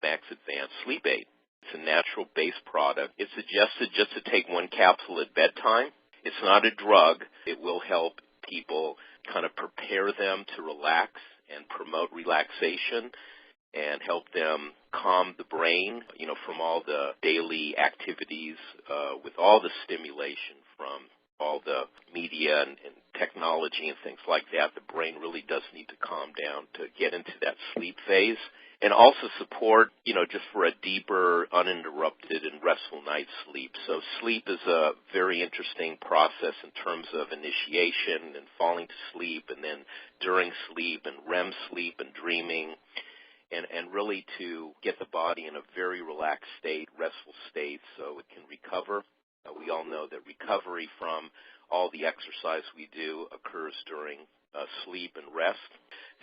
Max Advanced Sleep Aid. It's a natural-based product. It's suggested just to take one capsule at bedtime. It's not a drug. It will help people kind of prepare them to relax and promote relaxation and help them calm the brain, from all the daily activities, with all the stimulation from all the media and technology and things like that. The brain really does need to calm down to get into that sleep phase, and also support, just for a deeper, uninterrupted and restful night's sleep. So sleep is a very interesting process in terms of initiation and falling to sleep, and then during sleep and REM sleep and dreaming, and really to get the body in a very relaxed state, restful state, so it can recover. We all know that recovery from all the exercise we do occurs during sleep and rest.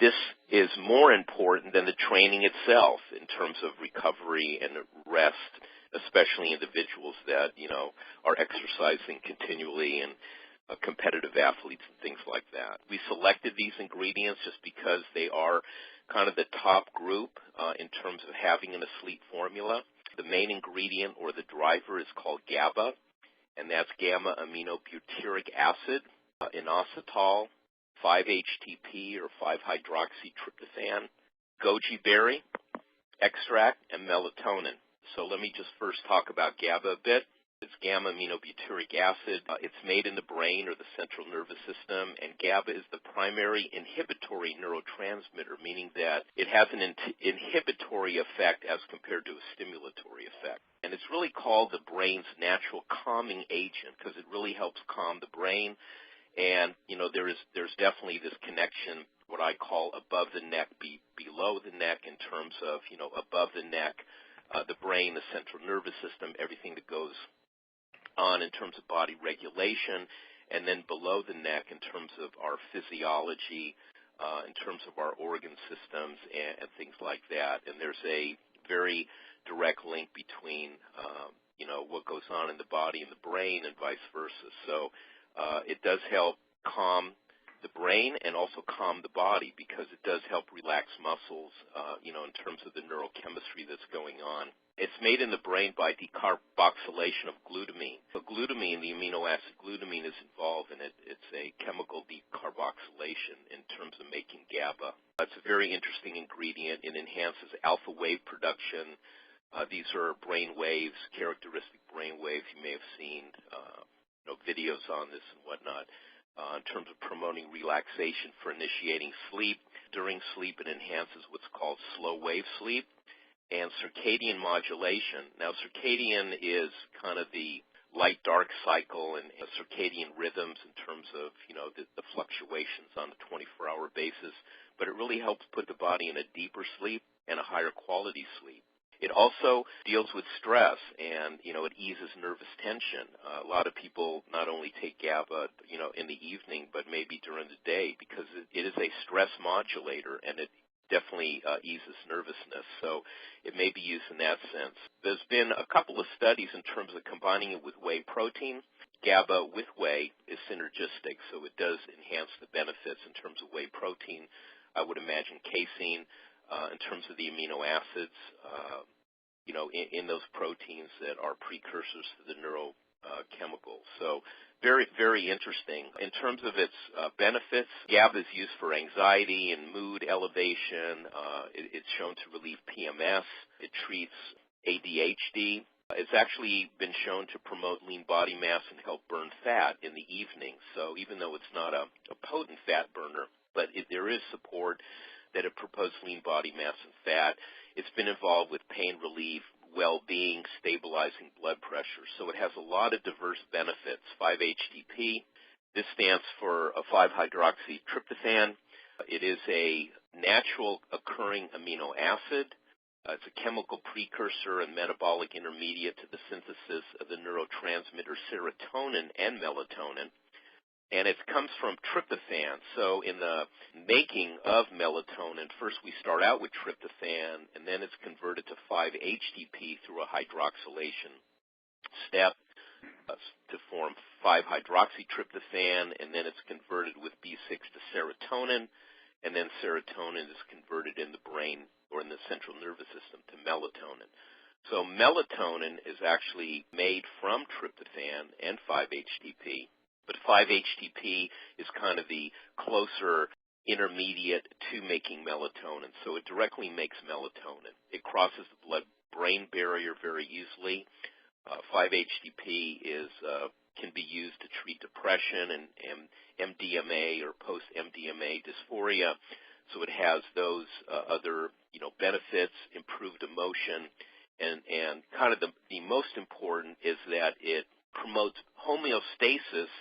This is more important than the training itself in terms of recovery and rest, especially individuals that, are exercising continually and competitive athletes and things like that. We selected these ingredients just because they are kind of the top group in terms of having in a sleep formula. The main ingredient or the driver is called GABA, and that's Gamma-Aminobutyric Acid, Inositol, 5-HTP or 5-hydroxytryptophan, Goji Berry Extract, and Melatonin. So let me just first talk about GABA a bit. It's Gamma-Aminobutyric Acid. It's made in the brain or the central nervous system, and GABA is the primary inhibitory neurotransmitter, meaning that it has an inhibitory effect as compared to a stimulatory effect. And it's really called the brain's natural calming agent because it really helps calm the brain. And, there's definitely this connection, what I call above the neck, below the neck in terms of, above the neck, the brain, the central nervous system, everything that goes on in terms of body regulation, and then below the neck in terms of our physiology, in terms of our organ systems and things like that. And there's a very direct link between, what goes on in the body and the brain and vice versa. So it does help calm the brain and also calm the body because it does help relax muscles, in terms of the neurochemistry that's going on. It's made in the brain by decarboxylation of glutamine. So glutamine, the amino acid glutamine, is involved in it. It's a chemical decarboxylation in terms of making GABA. It's a very interesting ingredient. It enhances alpha wave production. These are brain waves, characteristic brain waves. You may have seen videos on this and whatnot. In terms of promoting relaxation for initiating sleep. During sleep, it enhances what's called slow wave sleep and circadian modulation. Now, circadian is kind of the light-dark cycle and circadian rhythms in terms of, the fluctuations on a 24-hour basis, but it really helps put the body in a deeper sleep and a higher quality sleep. It also deals with stress and, it eases nervous tension. A lot of people not only take GABA, in the evening, but maybe during the day because it is a stress modulator and it definitely eases nervousness. So it may be used in that sense. There's been a couple of studies in terms of combining it with whey protein. GABA with whey is synergistic, so it does enhance the benefits in terms of whey protein. I would imagine casein in terms of the amino acids, in those proteins that are precursors to the neurochemicals. So very, very interesting. In terms of its benefits, GABA is used for anxiety and mood elevation. It's shown to relieve PMS. It treats ADHD. It's actually been shown to promote lean body mass and help burn fat in the evening. So even though it's not a potent fat burner, but there is support that it promotes lean body mass and fat. It's been involved with pain relief, well-being, stabilizing blood pressure. So it has a lot of diverse benefits. 5-HTP, this stands for a 5-hydroxytryptophan. It is a natural occurring amino acid. It's a chemical precursor and metabolic intermediate to the synthesis of the neurotransmitter serotonin and melatonin. And it comes from tryptophan. So in the making of melatonin, first we start out with tryptophan, and then it's converted to 5-HTP through a hydroxylation step to form 5-hydroxytryptophan, and then it's converted with B6 to serotonin, and then serotonin is converted in the brain or in the central nervous system to melatonin. So melatonin is actually made from tryptophan and 5-HTP, but 5-HTP is kind of the closer intermediate to making melatonin. So it directly makes melatonin. It crosses the blood-brain barrier very easily. 5-HTP can be used to treat depression and MDMA or post-MDMA dysphoria. So it has those other benefits, improved emotion, and kind of the most important is that it promotes homeostasis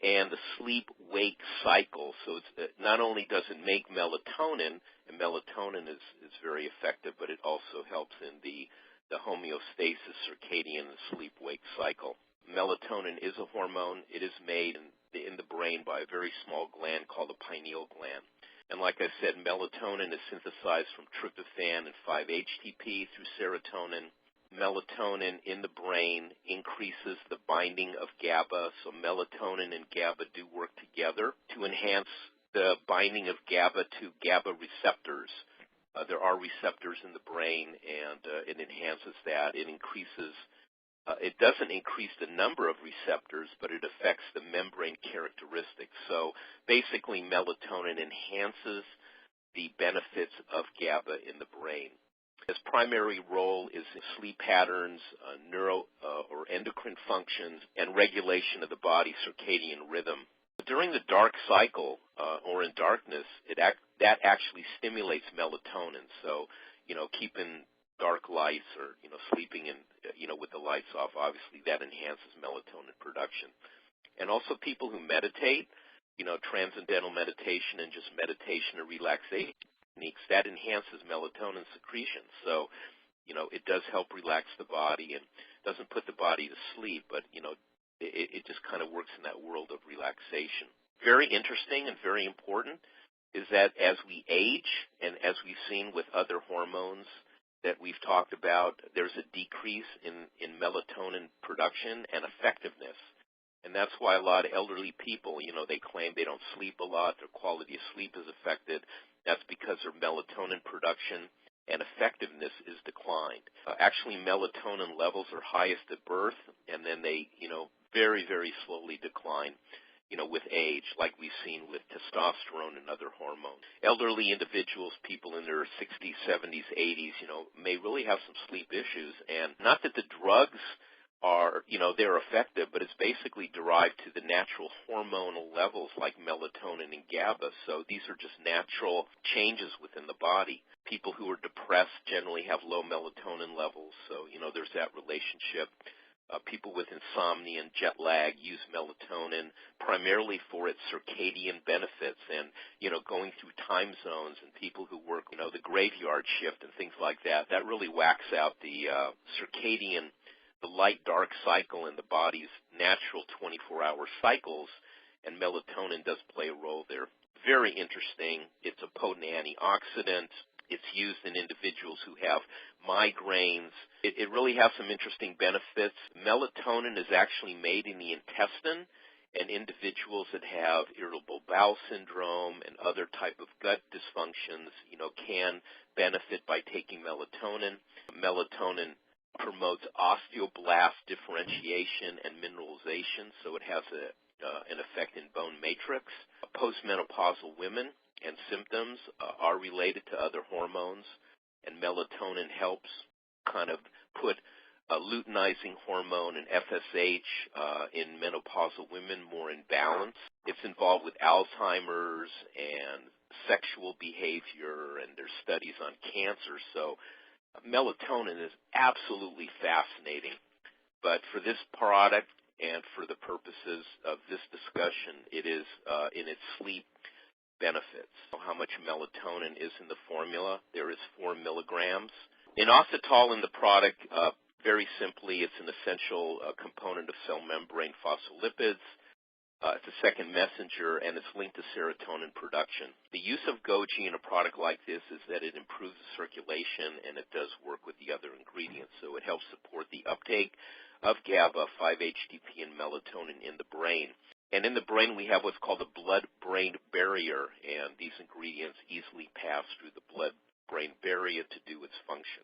and the sleep-wake cycle. So it not only does it make melatonin, and melatonin is very effective, but it also helps in the homeostasis, circadian, and sleep-wake cycle. Melatonin is a hormone. It is made in the brain by a very small gland called the pineal gland. And like I said, melatonin is synthesized from tryptophan and 5-HTP through serotonin. Melatonin in the brain increases the binding of GABA, so melatonin and GABA do work together to enhance the binding of GABA to GABA receptors. There are receptors in the brain, and it enhances that. It doesn't increase the number of receptors, but it affects the membrane characteristics. So basically, melatonin enhances the benefits of GABA in the brain. Its primary role is in sleep patterns, neuro or endocrine functions, and regulation of the body's circadian rhythm. During the dark cycle or in darkness, that actually stimulates melatonin. So, keeping dark lights or sleeping in with the lights off, obviously that enhances melatonin production. And also people who meditate, transcendental meditation and just meditation or relaxation techniques, that enhances melatonin secretion. So, it does help relax the body and doesn't put the body to sleep, but it just kind of works in that world of relaxation. Very interesting and very important is that as we age, and as we've seen with other hormones that we've talked about, there's a decrease in melatonin production and effectiveness. And that's why a lot of elderly people, they claim they don't sleep a lot, their quality of sleep is affected. That's because their melatonin production and effectiveness is declined. Actually, melatonin levels are highest at birth, and then they, very, very slowly decline, with age, like we've seen with testosterone and other hormones. Elderly individuals, people in their 60s, 70s, 80s, may really have some sleep issues. And not that the drugs are, they're effective, but it's basically derived to the natural hormonal levels like melatonin and GABA. So these are just natural changes within the body. People who are depressed generally have low melatonin levels. So, there's that relationship. People with insomnia and jet lag use melatonin primarily for its circadian benefits and, going through time zones, and people who work, the graveyard shift and things like that, that really whacks out the circadian, the light-dark cycle in the body's natural 24-hour cycles, and melatonin does play a role there. Very interesting. It's a potent antioxidant. It's used in individuals who have migraines. It really has some interesting benefits. Melatonin is actually made in the intestine, and individuals that have irritable bowel syndrome and other type of gut dysfunctions, can benefit by taking melatonin. Melatonin promotes osteoblast differentiation and mineralization, so it has an effect in bone matrix. Postmenopausal women and symptoms are related to other hormones, and melatonin helps kind of put luteinizing hormone and FSH in menopausal women more in balance. It's involved with Alzheimer's and sexual behavior, and there's studies on cancer. So melatonin is absolutely fascinating. But for this product and for the purposes of this discussion, it is in its sleep benefits. How much melatonin is in the formula? There is 4 milligrams. Inositol in the product, very simply, it's an essential component of cell membrane phospholipids. It's a second messenger, and it's linked to serotonin production. The use of Goji in a product like this is that it improves the circulation, and it does work with the other ingredients. So it helps support the uptake of GABA, 5-HTP, and melatonin in the brain. And in the brain, we have what's called the blood-brain barrier, and these ingredients easily pass through the blood-brain barrier to do its function.